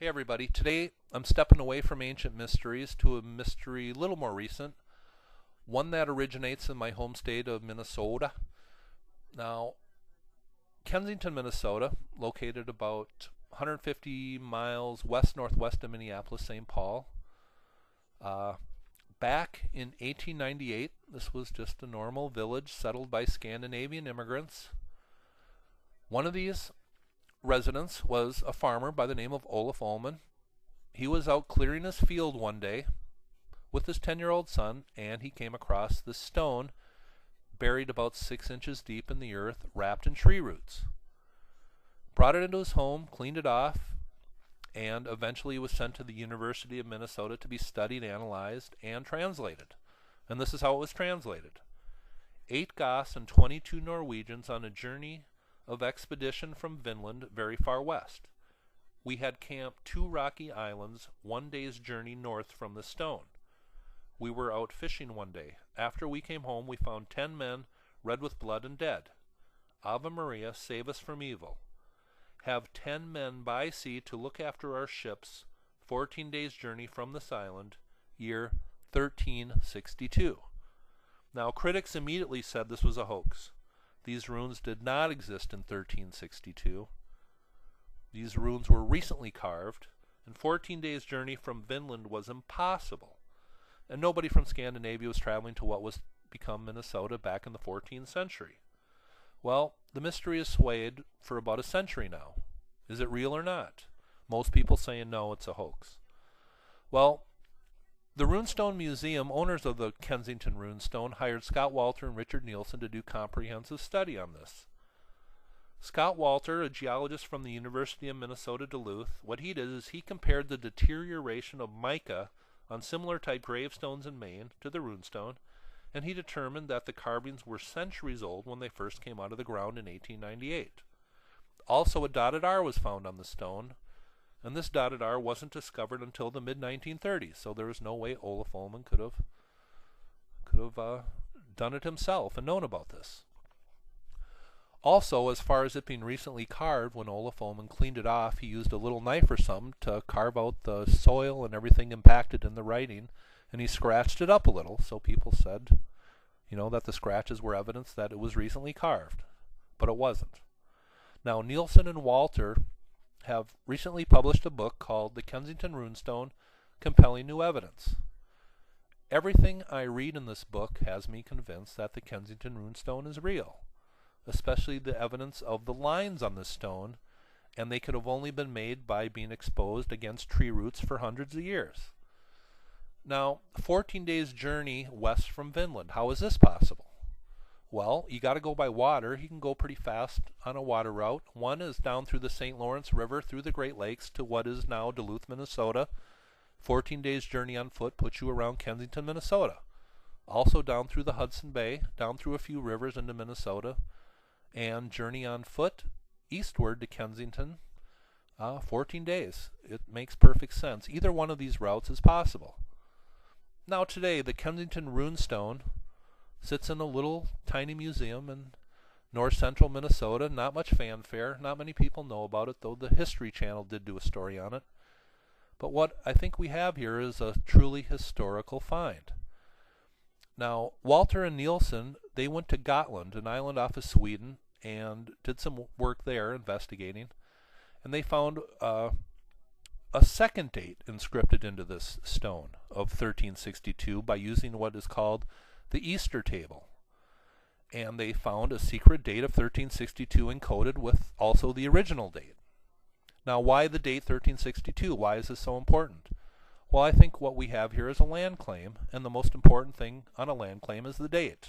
Hey everybody, today I'm stepping away from ancient mysteries to a mystery a little more recent, one that originates in my home state of Minnesota. Now, Kensington, Minnesota, located about 150 miles west-northwest of Minneapolis, St. Paul. Uh, Back in 1898, this was just a normal village settled by Scandinavian immigrants. One of these residents was a farmer by the name of Olaf Ullman. He was out clearing his field one day with his 10-year-old son, and he came across this stone buried about 6 inches deep in the earth, wrapped in tree roots. Brought it into his home, cleaned it off, and eventually it was sent to the University of Minnesota to be studied, analyzed, and translated. And this is how it was translated. 8 Goths and 22 Norwegians on a journey of expedition from Vinland, very far west. We had camped 2 rocky islands, 1 day's journey north from the stone. We were out fishing one day. After we came home, we found 10 men, red with blood and dead. Ave Maria, save us from evil. Have 10 men by sea to look after our ships, 14 days' journey from this island, year 1362. Now, critics immediately said this was a hoax. These runes did not exist in 1362. These runes were recently carved, and 14 days' journey from Vinland was impossible. And nobody from Scandinavia was traveling to what was become Minnesota back in the 14th century. Well, the mystery is swayed for about a century now. Is it real or not? Most people saying no, it's a hoax. Well, the Runestone Museum, owners of the Kensington Runestone, hired Scott Walter and Richard Nielsen to do comprehensive study on this. Scott Walter, a geologist from the University of Minnesota Duluth, what he did is he compared the deterioration of mica on similar type gravestones in Maine to the Runestone, and he determined that the carvings were centuries old when they first came out of the ground in 1898. Also, a dotted R was found on the stone, and this dotted R wasn't discovered until the mid-1930s, so there was no way Olaf Ullman could have done it himself and known about this. Also, as far as it being recently carved, when Olaf Ullman cleaned it off, he used a little knife or something to carve out the soil and everything impacted in the writing, and he scratched it up a little, so people said, that the scratches were evidence that it was recently carved, but it wasn't. Now, Nielsen and Walter have recently published a book called The Kensington Runestone, Compelling New Evidence. Everything I read in this book has me convinced that the Kensington Runestone is real, especially the evidence of the lines on the stone, and they could have only been made by being exposed against tree roots for hundreds of years. Now, 14 days journey west from Vinland, how is this possible? Well, you got to go by water. You can go pretty fast on a water route. One is down through the St. Lawrence River, through the Great Lakes to what is now Duluth, Minnesota. 14 days journey on foot puts you around Kensington, Minnesota. Also down through the Hudson Bay, down through a few rivers into Minnesota, and journey on foot eastward to Kensington, 14 days. It makes perfect sense. Either one of these routes is possible. Now today, the Kensington Runestone sits in a little tiny museum in north central Minnesota. Not much fanfare. Not many people know about it, though the History Channel did do a story on it. But what I think we have here is a truly historical find. Now, Walter and Nielsen, they went to Gotland, an island off of Sweden, and did some work there investigating. And they found a second date inscripted into this stone of 1362 by using what is called the Easter table. And they found a secret date of 1362 encoded with also the original date. Now, why the date 1362? Why is this so important? Well, I think what we have here is a land claim, and the most important thing on a land claim is the date.